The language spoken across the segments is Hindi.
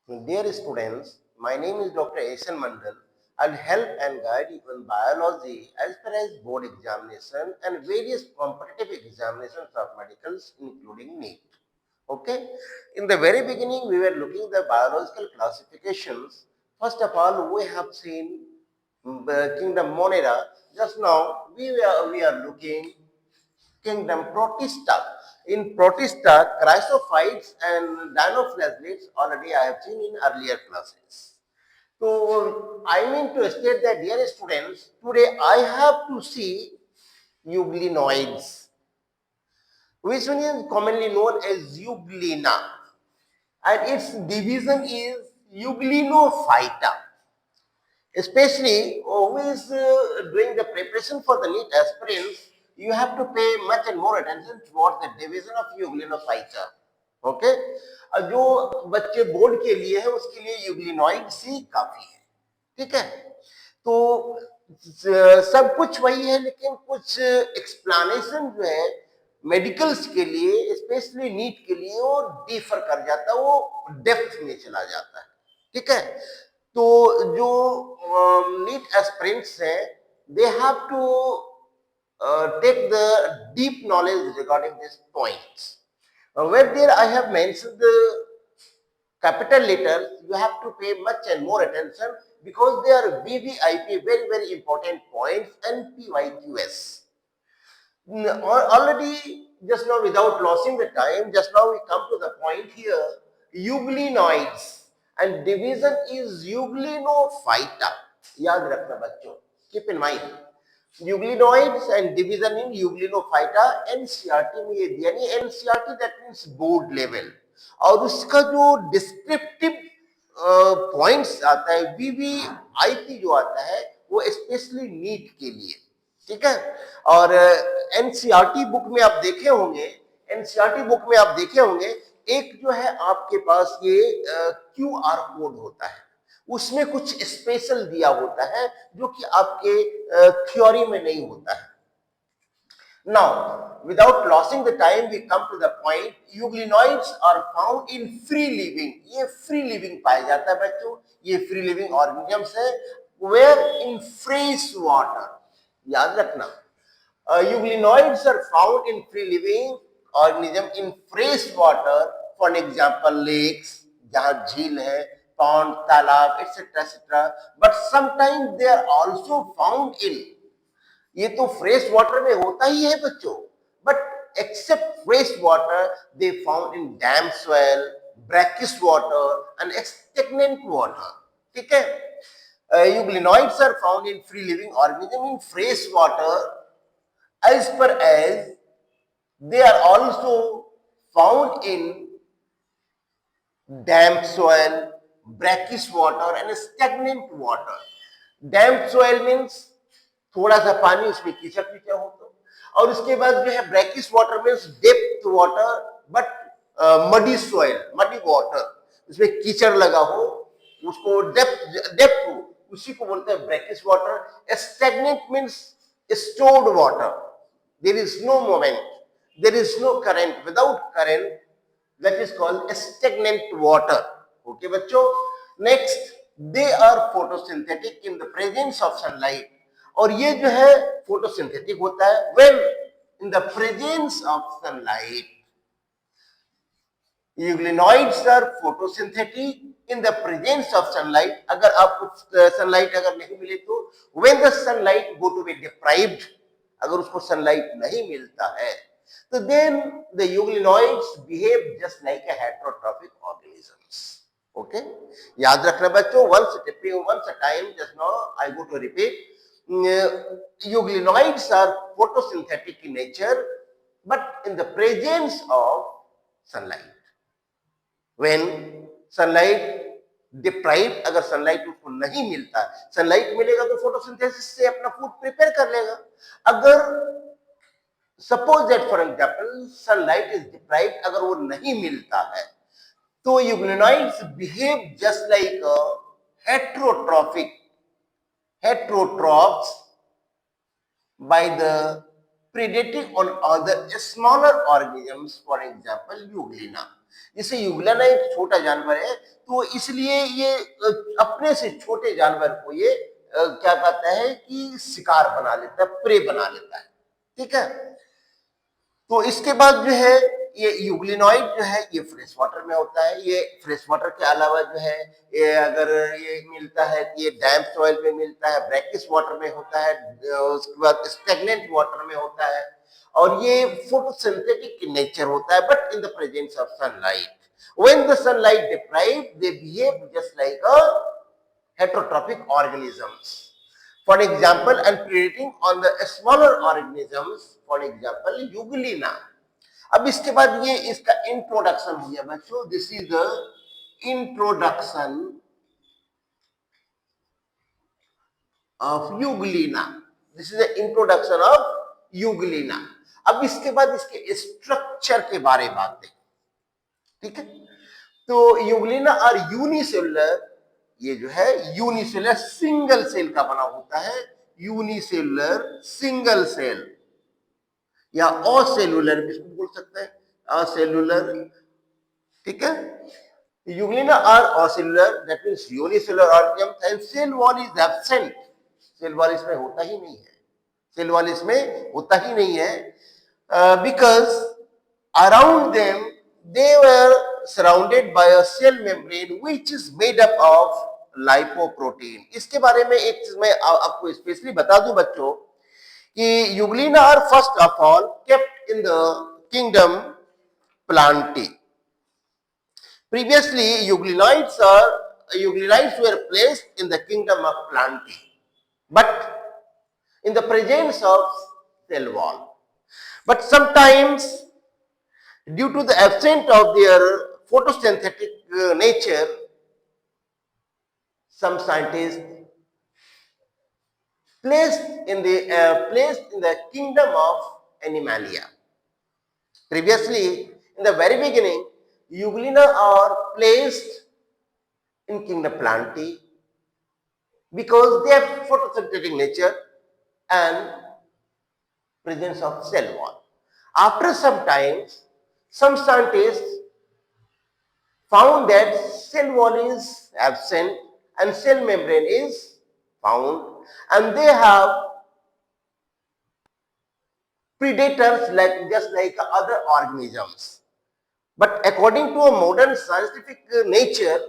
Dear students, my name is Dr. Asan Mandal. I'll help and guide you in biology as per as board examination and various competitive examinations of medicals including NEET. Okay, in the very beginning we were looking the biological classifications. First of all, we have seen kingdom Monera. Just now we are looking kingdom Protista. In Protista, chrysophytes and dinoflagellates already I have seen in earlier classes. So I mean to state that, dear students, today I have to see euglenoids, which one is commonly known as euglena, and its division is euglenophyta. Especially who is doing the preparation for the NEET aspirants, you have to pay much and more attention towards the division of euglenocyta. Okay, जो बच्चे बोर्ड के लिए है उसके लिए यूग्लिनॉइड सी काफी है, ठीक है। तो सब कुछ वही है, लेकिन कुछ एक्सप्लेनेशन जो है मेडिकल्स के लिए, स्पेशली नीट के लिए, वो डिफर कर जाता है, वो डेप्थ में चला जाता है, ठीक है। तो जो नीट एस्पिरेंट्स हैं, they have to take the deep knowledge regarding these points. Where there I have mentioned the capital letters, you have to pay much and more attention because they are VVIP, very, very important points, and PYQS. Already, just now, without losing the time, just now we come to the point here, euglenoids, and division is euglenophyta. याद रखना बच्चों, keep in mind. Euglenoids and division in euglenophyta, NCERT में ये दिया नहीं, NCERT that means board level, और उसका जो डिस्क्रिप्टिव पॉइंट्स आता है, VVIP जो आता है, वो स्पेशली नीट के लिए, ठीक है। और एनसीईआरटी बुक में आप देखे होंगे, एनसीईआरटी बुक में आप देखे होंगे, एक जो है आपके पास ये क्यूआर कोड होता है, उसमें कुछ स्पेशल दिया होता है जो कि आपके थ्योरी में नहीं होता है। Now, without losing the time, we come to the point. Euglenoids are found in free living. ये free living पाया जाता है बच्चों, ये free living organisms है, where in fresh water. याद रखना, euglenoids are found in free living organism in fresh water. For example, lakes, जहाँ झील है, pond, तालाब, etc., etc. But sometimes they are also found in, ये तो फ्रेश वाटर में होता ही है बच्चों, but except fresh water they found in damp soil, brackish water and stagnant water, ठीक है। Euglenoids are found in free living organism in fresh water as per as they are also found in damp soil, brackish water and stagnant water. Damp soil means थोड़ा सा पानी उसमें कीचड़ कीचड़ हो तो, और उसके बाद जो है brackish water means depth water but muddy soil, muddy water, उसमें कीचड़ लगा हो, उसको डेप्थ हो, उसी को बोलते हैं brackish water. Stagnant means stored water, there is no movement, there is no current, without current, that is called stagnant water. Okay बच्चों, next, they are photosynthetic in the presence of sunlight, और ये जो है photosynthetic होता है when in the presence of sunlight. Euglenoids are photosynthetic in the presence of sunlight. अगर आपको sunlight अगर नहीं मिले तो when the sunlight go to be deprived, अगर उसको sunlight नहीं मिलता है तो then the euglenoids behave just like a heterotrophic organisms. Okay, याद रखना बच्चों, once a time, just now I go to repeat. Euglenoids are photosynthetic in nature, but in the presence of sunlight. When sunlight deprived, अगर sunlight उसको नहीं मिलता, sunlight मिलेगा तो फोटोसिंथेसिस से अपना फूड प्रिपेयर कर लेगा। अगर suppose that for example sunlight is deprived, अगर वो नहीं मिलता है तो euglenoids behave just like heterotrophic, heterotrophs by the predating on other smaller organisms, for example euglena. जैसे युगलाना एक छोटा जानवर है, तो इसलिए ये अपने से छोटे जानवर को ये क्या कहता है कि शिकार बना लेता है, प्रे बना लेता है। ठीक है, तो इसके बाद जो है ये यूग्लिनॉइड जो है ये फ्रेश वाटर में होता है। ये फ्रेश वाटर के अलावा जो है ये अगर ये मिलता है ये डैम्प सॉइल में मिलता है, ब्रैकिश वाटर में होता है, उसके बाद स्टेगनेंट वाटर में होता है, और ये फोटोसिंथेटिक in नेचर होता है, but in the presence of sunlight, when the sunlight deprived they behave just like a heterotrophic organisms, for example, and predating on the smaller organisms, for example Euglena. अब इसके बाद ये इसका इंट्रोडक्शन हो गया बच्चों, this is the introduction of Euglena, this is the introduction of Euglena. अब इसके बाद इसके स्ट्रक्चर के बारे में बात दें। ठीक है, तो यूग्लिना और यूनिसेलुलर, ये जो है यूनिसेलुलर सिंगल सेल का बना होता है, यूनिसेलुलर सिंगल सेल या असेलुलर भी इसको बोल सकते हैं, असेलुलर। ठीक है, euglena are acellular, that means unicellular organism, and cell wall is absent, cell wall इसमें होता ही नहीं है, सेल वॉल इसमें होता ही नहीं है, because around them they were surrounded by a cell membrane which is made up of lipoprotein। इसके बारे में एक चीज मैं आपको स्पेशली बता दूं बच्चों कि euglena are first of all kept in the kingdom Plantae. Previously euglenoids were placed in the kingdom of Plantae, but in the presence of cell wall, but sometimes due to the absence of their photosynthetic nature, some scientists placed in the kingdom of Animalia. Previously, in the very beginning, Euglena are placed in kingdom Plantae because they have photosynthetic nature and presence of cell wall. After some time, some scientists found that cell wall is absent and cell membrane is found, and they have predators just like other organisms. But according to a modern scientific nature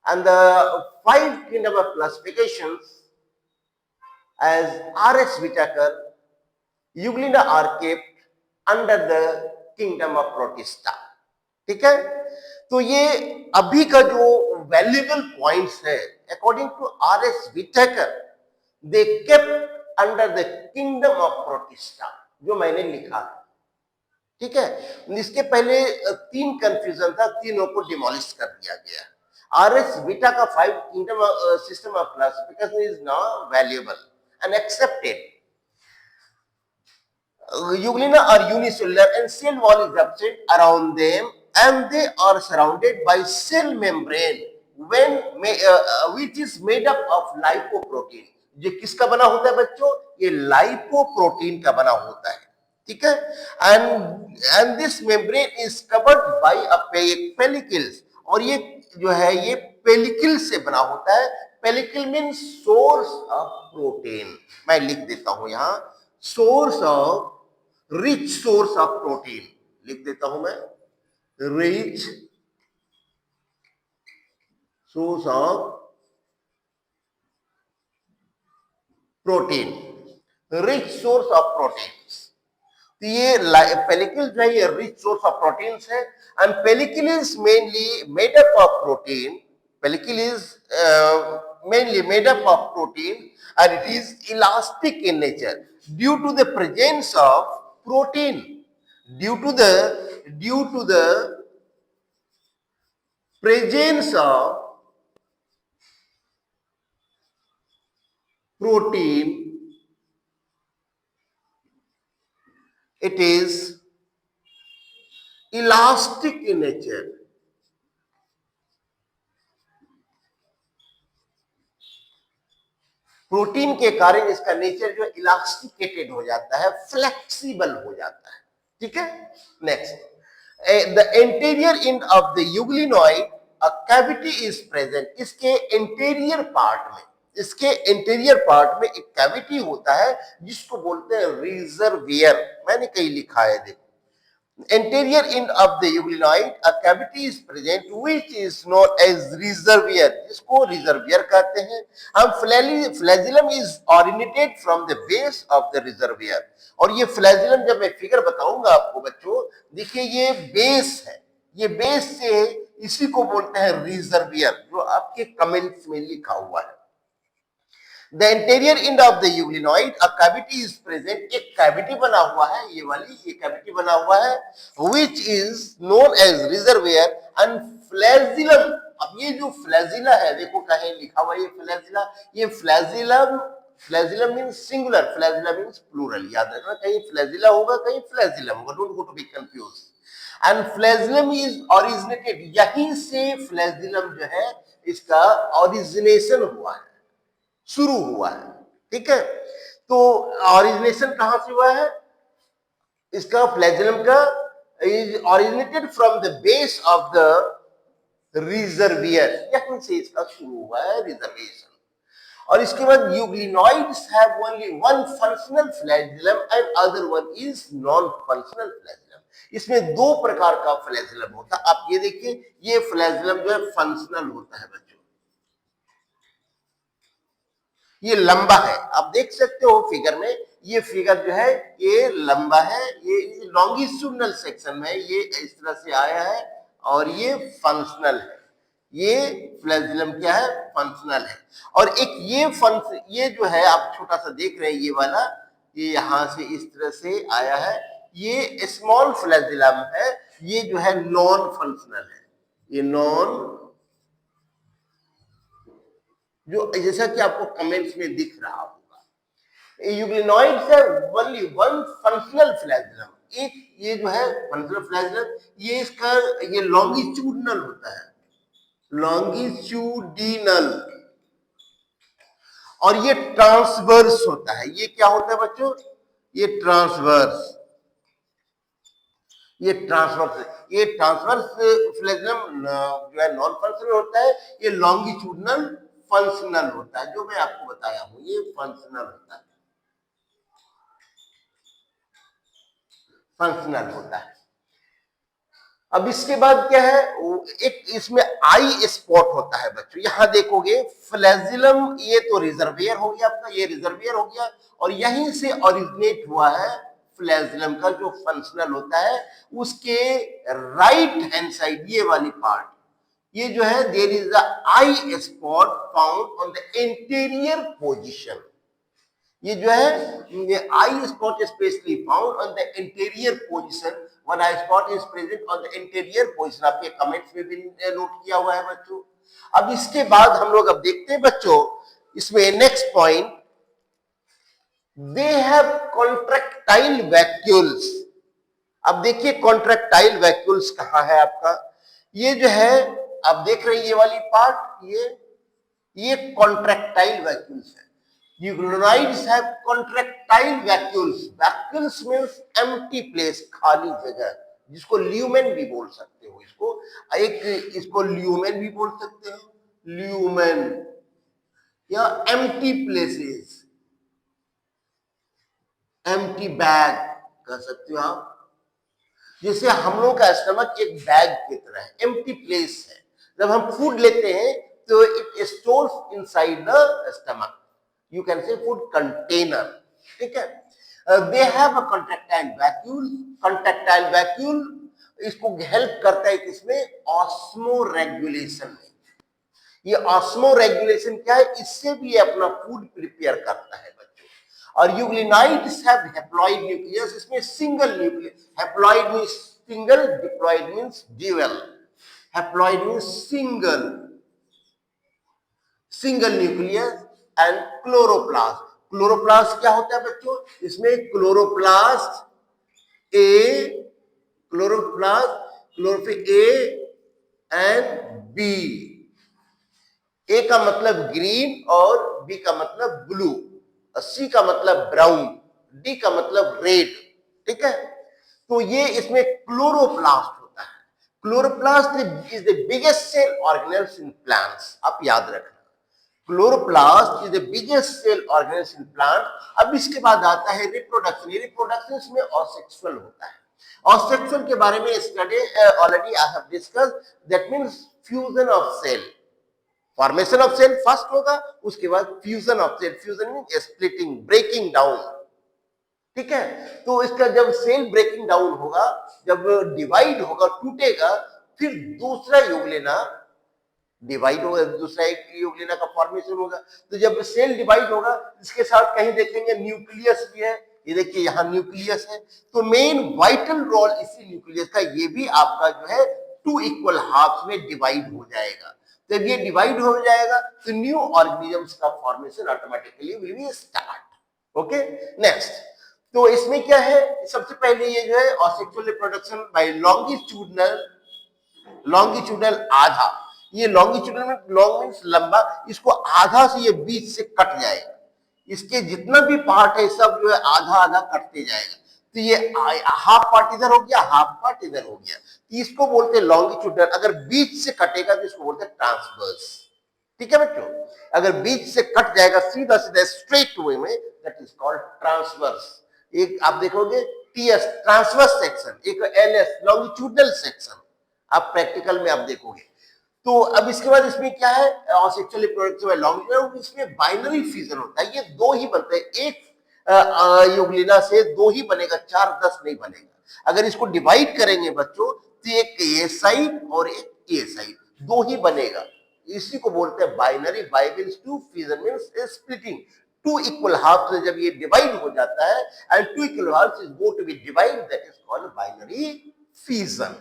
and the 5 kingdom of classifications as R.S. Whitaker, Euglena are kept under the kingdom of Protista। ठीक है, तो ये अभी का जो वैल्यूएबल पॉइंट्स है according to R.S. Whitaker, they kept under the kingdom of Protista, जो मैंने लिखा है। ठीक है, इसके पहले 3 कंफ्यूजन था, तीनों को डिमोलिश कर दिया गया। R.S. Whitaker का 5 kingdom system of classification is now valuable and accepted। Euglena are unicellular and cell wall is absent around them and they are surrounded by cell membrane which is made up of lipoprotein। ये किसका बना होता है बच्चों? ये लाइपोप्रोटीन का बना होता है। ठीक है, and this membrane is covered by a pellicles, और ये जो है ये पेलिकल से बना होता है। Pellicle means source of protein, मैं लिख देता हूं यहां, source of, rich source of protein लिख देता हूं मैं, rich source of protein, rich source of protein. तो ये पेलिकल जो है ये रिच सोर्स ऑफ प्रोटीन्स है, and pellicle is mainly made up of protein, pellicle is mainly made up of protein and it is elastic in nature due to the presence of protein, due to the presence of protein, it is elastic in nature। Protein के कारण इसका नेचर जो इलास्टिकेटेड हो जाता है, फ्लेक्सिबल हो जाता है। ठीक है, next, the anterior end of the euglenoid a cavity is present. इसके इंटीरियर पार्ट में एक कैविटी होता है जिसको बोलते हैं रिजर्वियर। मैंने कहीं लिखा है, देखो, anterior end of the euglenoid a cavity is present which is known as reservoir, जिसको reservoir कहते हैं हम। flagellum is originated from the base of the reservoir। और ये flagellum जब मैं फिगर बताऊंगा आपको बच्चों, देखिए ये बेस है, ये बेस से इसी को बोलते हैं reservoir, जो आपके कमेंट्स में लिखा हुआ है। The interior end of the euglenoid a cavity is present, एक कैविटी बना हुआ है, ये वाली ये कैविटी बना हुआ है, which is known as reservoir and flagellum. अब ये जो फ्लैजिला है, देखो कहीं लिखा हुआ है ये फ्लैजिला, ये flagellum, flagellum means singular, flagella means plural, याद रखना, कहीं फ्लैजिला होगा कहीं फ्लैजिलम होगा, don't go to be confuse. And flagellum is originated, यहीं से फ्लैजिलम जो है इसका ओरिजिनेशन हुआ है, शुरू हुआ है, ठीक है। तो ओरिजिनेशन कहां से हुआ है इसका, फ्लैजिलम का, is originated from the base of the reservoir, यहीं से इसका शुरू हुआ है रिजर्वेशन। और इसके बाद euglenoids have only one functional flagellum and other one is non functional flagellum. इसमें दो प्रकार का फ्लैजिलम होता है। आप ये देखिए, ये फ्लैजिलम जो है फंक्शनल होता है बच्चों, ये लंबा है, आप देख सकते हो फिगर में, ये फिगर जो है ये लंबा है, ये लॉन्गिट्यूडनल सेक्शन में ये इस तरह से आया है, और ये फंक्शनल है, ये फ्लैजिलम क्या है, फंक्शनल है। और एक ये जो है आप छोटा सा देख रहे हैं, ये वाला, ये यहां से इस तरह से आया है, ये स्मॉल फ्लैजिलम है, ये जो है नॉन फंक्शनल है, ये नॉन, जो जैसा कि आपको कमेंट्स में दिख रहा होगा। यूग्लिनॉइड्स है ओनली वन फंक्शनल फ्लैजिलम, एक ये जो है फंक्शनल फ्लैजिलम, ये इसका ये लॉन्गिट्यूडनल होता है, लॉन्गिट्यूडिनल, और ये ट्रांसवर्स होता है। ये क्या होता है बच्चों, ये ट्रांसवर्स, ये ट्रांसवर्स फ्लैजिलम जो है नॉन फंक्शनल होता है, ये लॉन्गिट्यूडनल फंक्शनल होता है, जो मैं आपको बताया हूं ये फंक्शनल होता है, फंक्शनल होता है। अब इसके बाद क्या है, एक इसमें आई स्पॉट होता है बच्चों, यहां देखोगे फ्लैजिलम, ये तो रिजर्वियर हो गया आपका, ये रिजर्वियर हो गया, और यहीं से ओरिजिनेट हुआ है फ्लैजिलम का जो फंक्शनल होता है। उसके राइट हैंड साइड ये वाली पार्ट, ये जो है there is a eye spot found on the interior position, ये जो है ये eye spot specially found on the interior position, one eye spot is present on the interior position, आपके कमेंट्स में भी नोट किया हुआ है बच्चों। अब इसके बाद हम लोग अब देखते हैं बच्चों, इसमें next point, they have contractile vacuoles. अब देखिए कॉन्ट्रैक्टाइल वैक्यूल्स कहां है आपका, ये जो है आप देख रहे हैं ये वाली पार्ट, ये कॉन्ट्रैक्टाइल वैक्यूल्स है। Euglenoids have contractile vacuoles, vacuoles means empty place, खाली जगह, जिसको ल्यूमेन भी बोल सकते हो, इसको ल्यूमेन भी बोल सकते हो, ल्यूमेन, या एम्प्टी प्लेसेस, एम्प्टी बैग कह सकते हो आप। जैसे हम लोग का स्टमक एक बैग की तरह है, एम्प्टी प्लेस है, जब हम फूड लेते हैं तो it stores inside the stomach, you can say food container, ठीक है। They have a contractile vacuole, contractile vacuole इसको हेल्प करता है किसमें, ऑस्मो रेगुलेशन में। ये ऑस्मो रेगुलेशन क्या है, इससे भी अपना फूड प्रिपेयर करता है बच्चों। और यूग्लिनॉइड्स हैव हैप्लॉइड न्यूक्लियस, इसमें single nucleus, haploid means single, diploid means dual, haploid means single, single nucleus and chloroplast. Chloroplast क्या होता है बच्चों, इसमें chloroplast A, chlorophyll A and B, A का मतलब ग्रीन और बी का मतलब ब्लू, सी का मतलब ब्राउन, डी का मतलब रेड, ठीक है। तो ये इसमें क्लोरोप्लास्ट होता chloroplast is the biggest cell organelles in plants. आप याद रखना, chloroplast is the biggest cell organelles in plant. अब इसके बाद आता है रिप्रोडक्शन। ये रिप्रोडक्शन इसमें असेक्सुअल होता है। असेक्सुअल के बारे में study already I have discuss, that means fusion of cell. Formation of cell first होगा, उसके बाद fusion of cell. Fusion mean splitting, breaking down, ठीक है। तो इसका जब सेल ब्रेकिंग डाउन होगा, जब डिवाइड होगा, टूटेगा, फिर दूसरा यूग्लिना डिवाइड होगा, दूसरा एक यूग्लिना का फॉर्मेशन होगा। तो जब सेल डिवाइड होगा, इसके साथ कहीं देखेंगे न्यूक्लियस भी है। ये देखिए यहाँ न्यूक्लियस है। तो मेन वाइटल रोल इसी न्यूक्लियस का, ये भी आपका जो है 2 इक्वल हाफ में डिवाइड हो जाएगा। जब ये डिवाइड हो जाएगा तो न्यू ऑर्गेनिजम्स का formation automatically will be start. Okay, next. तो इसमें क्या है, सबसे पहले ये जो है असेक्सुअल रिप्रोडक्शन बाय लॉन्गिट्यूडनल आधा। ये लॉन्गिट्यूडनल में, लॉन्ग मींस लंबा, इसको आधा से ये बीच से कट जाएगा। इसके जितना भी पार्ट है सब जो है आधा आधा कटते जाएगा। तो ये हाफ पार्ट इधर हो गया, हाफ पार्ट इधर हो गया। तो इसको बोलते हैं लॉन्गिट्यूडनल। अगर बीच से कटेगा तो इसको बोलते हैं ट्रांसवर्स। ठीक है बच्चों, अगर बीच से कट जाएगा सीधा सीधा स्ट्रेट वे में, दैट इज कॉल्ड ट्रांसवर्स। एक आप देखोगे टीएस ट्रांसवर्स सेक्शन, एक एलएस लॉन्गिट्यूडनल सेक्शन, आप प्रैक्टिकल में आप देखोगे। तो अब इसके बाद इसमें क्या है, असेक्सुअल रिप्रोडक्शन बाय लॉन्गिट्यूडनल, इसमें बाइनरी फ्यूजन होता है। ये दो ही बनते हैं, एक यूग्लिना से दो ही बनेगा, 4-10 नहीं बनेगा। अगर इसको डिवाइड करेंगे बच्चों, तो एक ए साइड और एक ए साइड, दो ही बनेगा। इसी को बोलते हैं binary. Bi means two, fusion means splitting. 2 equal half से जब ये डिवाइड हो जाता है, and 2 equal half is go to be divide, that is called binary fusion.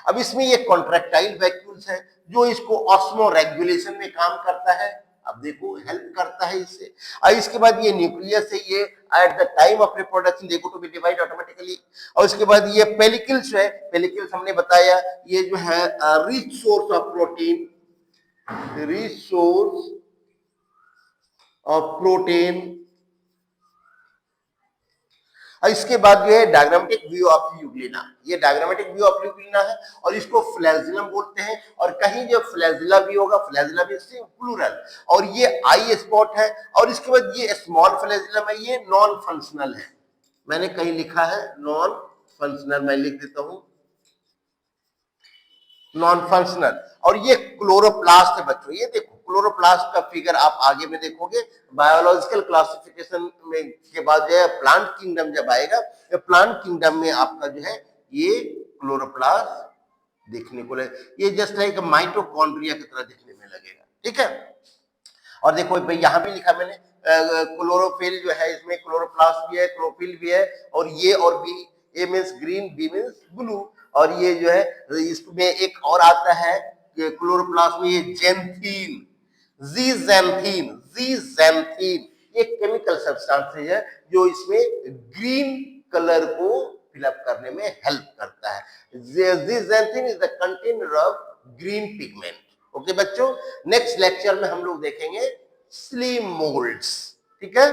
अब इसमें ये कॉन्ट्रैक्टाइल वैक्यूल्स है, जो इसको ऑस्मो रेगुलेशन में काम करता है। अब देखो हेल्प करता है इससे। और इसके बाद ये न्यूक्लियस है, ये at the time of reproduction they go to be divide automatically. और उसके बाद ये पेलिकल्स है। पेलिकल्स हमने बताया, ये जो है rich source of protein, rich source of protein. और इसके बाद जो है डायग्रामेटिक व्यू ऑफ यूग्लिना। ये डायग्रामेटिक व्यू ऑफ यूग्लिना है, और इसको फ्लैजिलम बोलते हैं। और कहीं जो फ्लैजिला भी होगा, फ्लैजिला भी इससे प्लूरल। और ये आई स्पॉट है। और इसके बाद ये स्मॉल फ्लैजिलम है, ये नॉन फंक्शनल है। मैंने कहीं लिखा है नॉन फंक्शनल, मैं लिख देता हूं नॉन फंक्शनल। और ये क्लोरोप्लास्ट है बच्चों। ये देखो क्लोरोप्लास्ट का फिगर आप आगे में देखोगे। बायोलॉजिकल क्लासिफिकेशन में के बाद जो है प्लांट किंगडम जब आएगा, तो प्लांट किंगडम में आपका जो है ये क्लोरोप्लास्ट देखने को लगेगा। ये जस्ट लाइक माइटोकॉन्ड्रिया की तरह दिखने में लगेगा। ठीक है, और देखो भाई यहाँ भी लिखा मैंने, क्लोरोफिल जो है, इसमें क्लोरोप्लास्ट भी है, क्लोरोफिल भी है। और ये और B, A means green, B means blue. और ये जो है इसमें एक और आता है क्लोरोप्लास्ट में, ये जेंथीन, जीजेंथीन। ये केमिकल सब्सटेंस है जो इसमें ग्रीन कलर को फिलअप करने में हेल्प करता है। Zeaxanthin is the container of green pigment. Okay बच्चों, नेक्स्ट लेक्चर में हम लोग देखेंगे स्लिम मोल्ड्स। ठीक है।